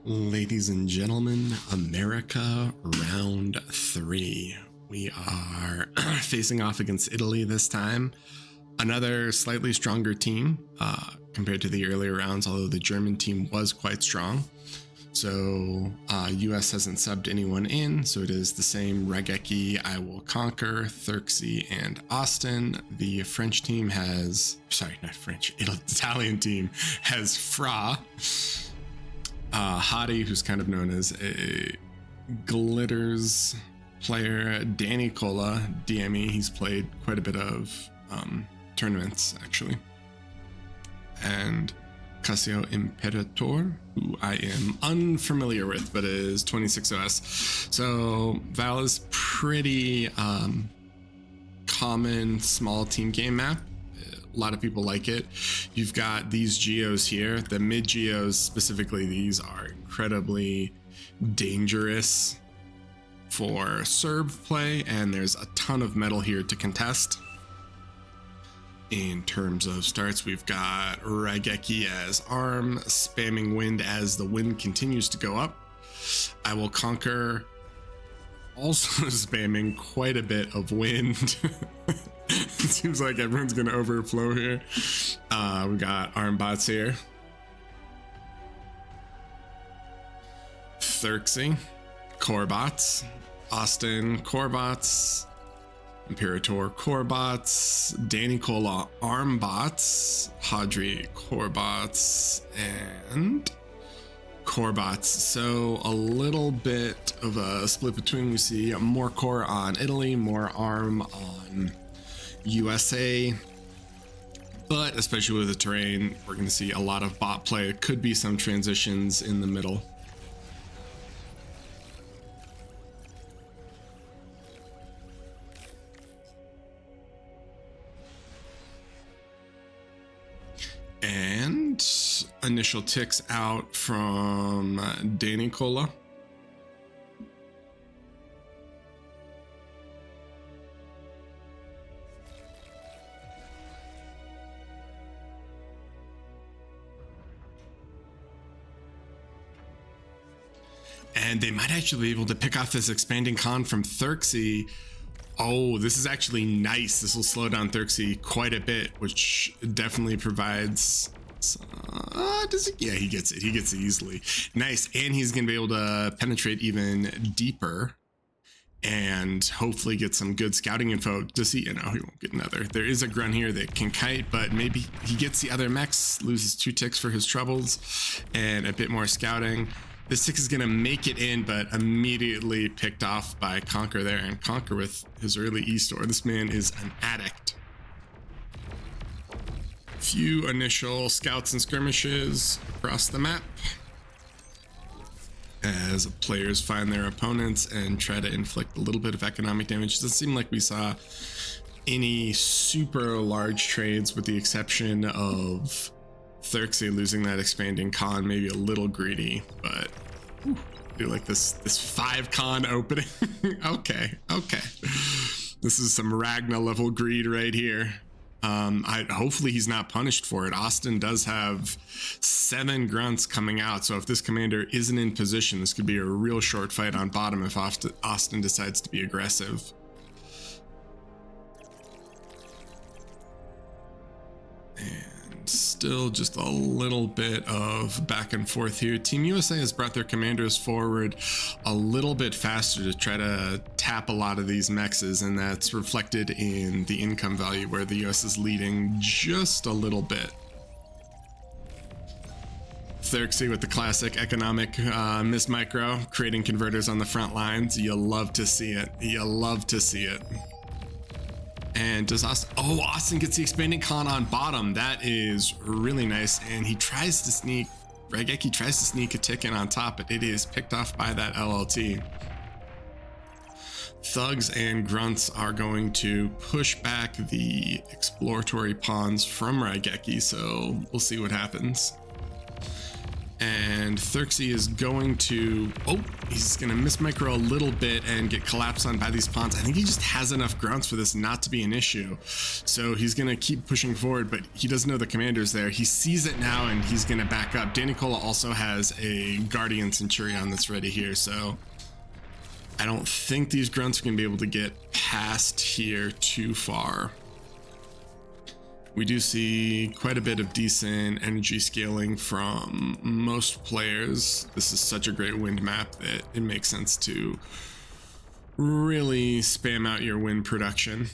Ladies and gentlemen, America round 3. We are facing off against Italy this time. Another slightly stronger team compared to the earlier rounds, although the German team was quite strong. So US hasn't subbed anyone in, so it is the same Raigeki, I Will Conquer, Therxyy, and Austin. The French team has, Italian team has Fra. Haundreyy, who's kind of known as a glitters player, daniilcola, DME. He's played quite a bit of tournaments actually, and cacioimperatore, who I am unfamiliar with, but is 26 OS. So Val is pretty common small team game map. A lot of people like it. You've got these geos here. The mid geos specifically, these are incredibly dangerous for Serb play, and there's a ton of metal here to contest. In terms of starts, we've got Raigeki as arm, spamming wind as the wind continues to go up. I Will Conquer also spamming quite a bit of wind. It seems like everyone's gonna overflow here. We got arm bots here. Therxyy, core bots. Austin, core bots. Imperator, core bots. daniilcola, arm bots. Haundreyy, core bots. And core bots. So a little bit of a split between, we see more core on Italy, more arm on USA, but especially with the terrain, we're going to see a lot of bot play. It could be some transitions in the middle. And initial ticks out from daniilcola. And they might actually be able to pick off this expanding con from Therxyy. Oh, this is actually nice. This will slow down Therxyy quite a bit, which definitely provides... does it? Yeah, he gets it. He gets it easily. Nice. And he's going to be able to penetrate even deeper and hopefully get some good scouting info. Does he? You know, he won't get another. There is a grunt here that can kite, but maybe he gets the other mechs, loses 2 ticks for his troubles and a bit more scouting. This tick is going to make it in, but immediately picked off by Conquer there. And Conquer with his early E-store. This man is an addict. Few initial scouts and skirmishes across the map as players find their opponents and try to inflict a little bit of economic damage. It doesn't seem like we saw any super large trades, with the exception of Therxyy losing that expanding con, maybe a little greedy, but I do like this 5 con opening. okay. This is some Ragna level greed right here. Hopefully he's not punished for it. Austin does have 7 grunts coming out, so if this commander isn't in position, this could be a real short fight on bottom if Austin decides to be aggressive. And still just a little bit of back and forth here. Team USA has brought their commanders forward a little bit faster to try to tap a lot of these mexes, and that's reflected in the income value, where the US is leading just a little bit. Therxyy with the classic economic miss micro, creating converters on the front lines. You love to see it. You love to see it. And does Austin... Oh, Austin gets the expanding con on bottom. That is really nice. And he tries to sneak... Raigeki tries to sneak a tick in on top, but it is picked off by that LLT. Thugs and grunts are going to push back the exploratory pawns from Raigeki, so we'll see what happens. And Therxyy is going to, he's going to miss micro a little bit and get collapsed on by these pawns. I think he just has enough grunts for this not to be an issue. So he's going to keep pushing forward, but he doesn't know the commander's there. He sees it now and he's going to back up. daniilcola also has a Guardian Centurion that's ready here. So I don't think these grunts are going to be able to get past here too far. We do see quite a bit of decent energy scaling from most players. This is such a great wind map that it makes sense to really spam out your wind production.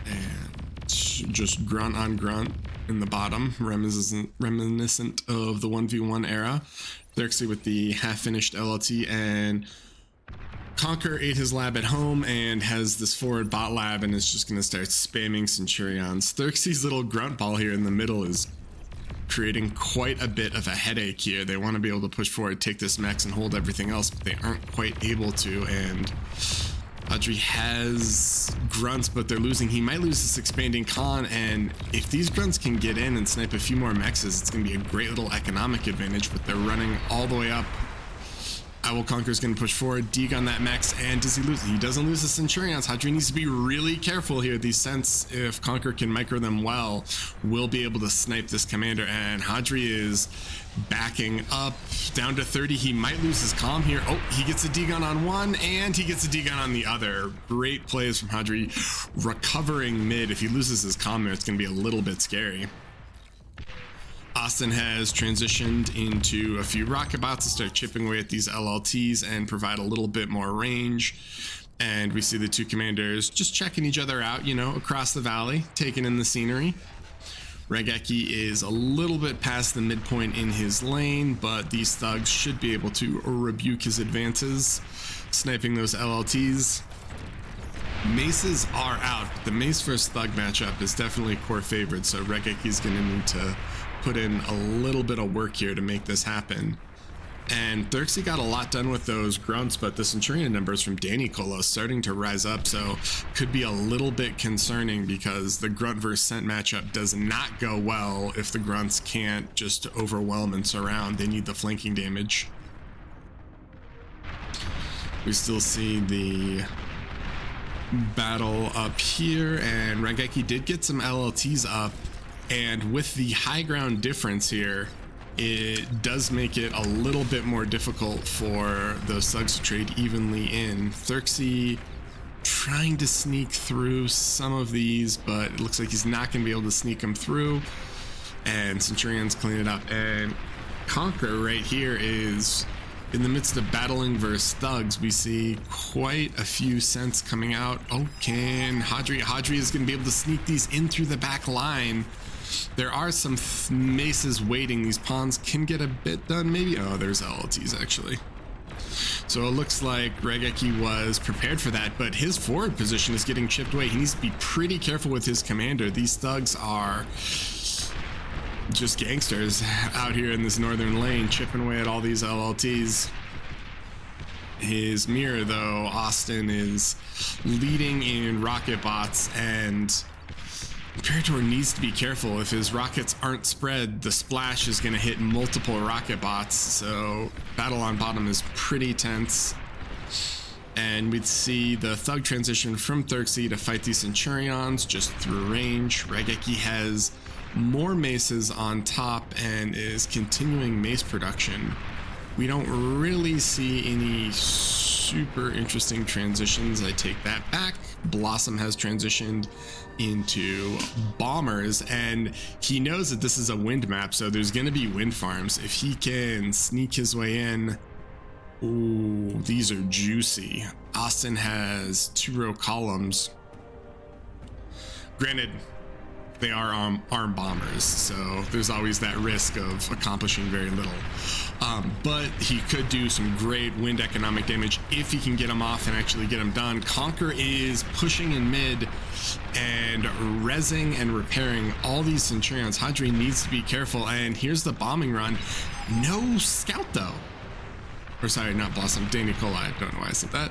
And just grunt on grunt in the bottom, reminiscent of the 1v1 era. Therxyy with the half-finished LLT, and Conquer ate his lab at home and has this forward bot lab and is just going to start spamming Centurions. Therxyy's little grunt ball here in the middle is creating quite a bit of a headache here. They want to be able to push forward, take this max and hold everything else, but they aren't quite able to. And Haundreyy has grunts, but they're losing. He might lose this expanding con, and if these grunts can get in and snipe a few more mexes, it's going to be a great little economic advantage, but they're running all the way up. Owl Conqueror is going to push forward, dig on that max, and does he lose? He doesn't lose the Centurions. Haundreyy needs to be really careful here. These Cents, if Conqueror can micro them well, will be able to snipe this commander, and Haundreyy is backing up down to 30. He might lose his comm here. He gets a degun on one, and he gets a degun on the other. Great plays from Haundreyy, recovering mid. If he loses his comm there, it's going to be a little bit scary. Austin has transitioned into a few rocket bots to start chipping away at these LLTs and provide a little bit more range. And we see the two commanders just checking each other out, you know, across the valley, taking in the scenery. Raigeki is a little bit past the midpoint in his lane, but these thugs should be able to rebuke his advances, sniping those LLTs. Maces are out. The mace versus thug matchup is definitely a core favorite, so Raigeki's going to need to put in a little bit of work here to make this happen. And Therxyy got a lot done with those grunts, but the Centurion numbers from daniilcola starting to rise up, so could be a little bit concerning because the grunt versus Cent matchup does not go well if the grunts can't just overwhelm and surround. They need the flanking damage. We still see the battle up here, and Raigeki did get some LLTs up. And with the high ground difference here, it does make it a little bit more difficult for those thugs to trade evenly in. Therxyy trying to sneak through some of these, but it looks like he's not going to be able to sneak them through. And Centurions clean it up. And Conqueror right here is in the midst of battling versus thugs. We see quite a few Cents coming out. Can Haundreyy is going to be able to sneak these in through the back line. There are some maces waiting. These pawns can get a bit done, maybe. There's LLTs actually. So it looks like Raigeki was prepared for that, but his forward position is getting chipped away. He needs to be pretty careful with his commander. These thugs are just gangsters out here in this northern lane, chipping away at all these LLTs. His mirror, though, Austin is leading in rocket bots, and Imperator needs to be careful. If his rockets aren't spread, the splash is going to hit multiple rocket bots, so battle on bottom is pretty tense. And we'd see the thug transition from Therxyy to fight these Centurions just through range. Raigeki has more maces on top and is continuing mace production. We don't really see any super interesting transitions. I take that back. Blossom has transitioned into bombers, and he knows that this is a wind map, so there's going to be wind farms. If he can sneak his way in, ooh, these are juicy. Austin has 2-row columns. Granted, they are armed bombers, so there's always that risk of accomplishing very little. But he could do some great wind economic damage if he can get them off and actually get them done. Conquer is pushing in mid and rezzing and repairing all these Centurions. Haundreyy needs to be careful, and here's the bombing run. No scout, though. Or sorry, not Blossom, daniilcola. I don't know why I said that.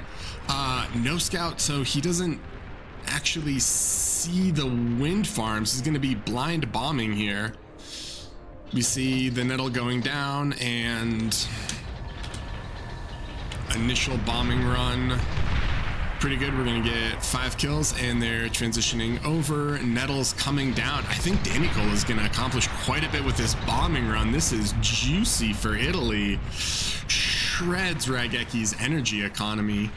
No scout, so he doesn't actually see the wind farms. He's going to be blind bombing here. We see the nettle going down and initial bombing run. Pretty good. We're going to get 5 kills and they're transitioning over. Nettle's coming down. I think daniilcola is going to accomplish quite a bit with this bombing run. This is juicy for Italy. Shreds Raigeki's energy economy.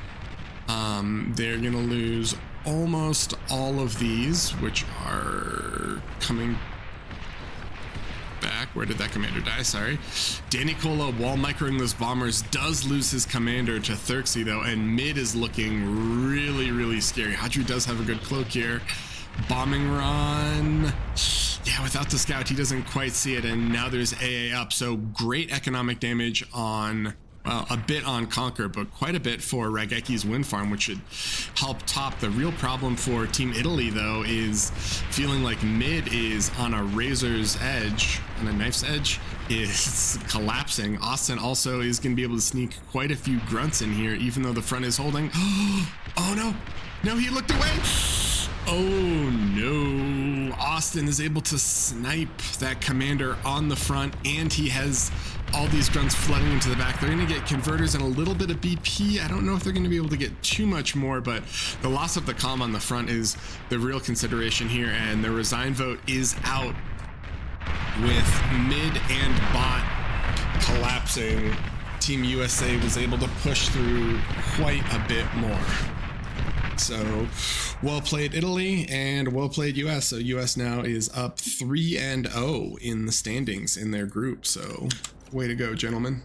They're going to lose almost all of these, which are coming back. Where did that commander die? Sorry. daniilcola, while microing those bombers, does lose his commander to Therxyy though, and mid is looking really scary. Haundreyy does have a good cloak here. Bombing run. Yeah, without the scout, he doesn't quite see it, and now there's AA up. So great economic damage on, well, a bit on Conquer, but quite a bit for Raigeki's wind farm, which should help top. The real problem for Team Italy, though, is feeling like mid is on a razor's edge, on a knife's edge, is collapsing. Austin also is going to be able to sneak quite a few grunts in here, even though the front is holding. Oh, no. No, he looked away. Oh no, Austin is able to snipe that commander on the front, and he has all these grunts flooding into the back. They're going to get converters and a little bit of BP. I don't know if they're going to be able to get too much more, but the loss of the comm on the front is the real consideration here, and the resign vote is out with mid and bot collapsing. Team USA was able to push through quite a bit more. So well played Italy and well played US. So US now is up 3-0 in the standings in their group. So way to go, gentlemen.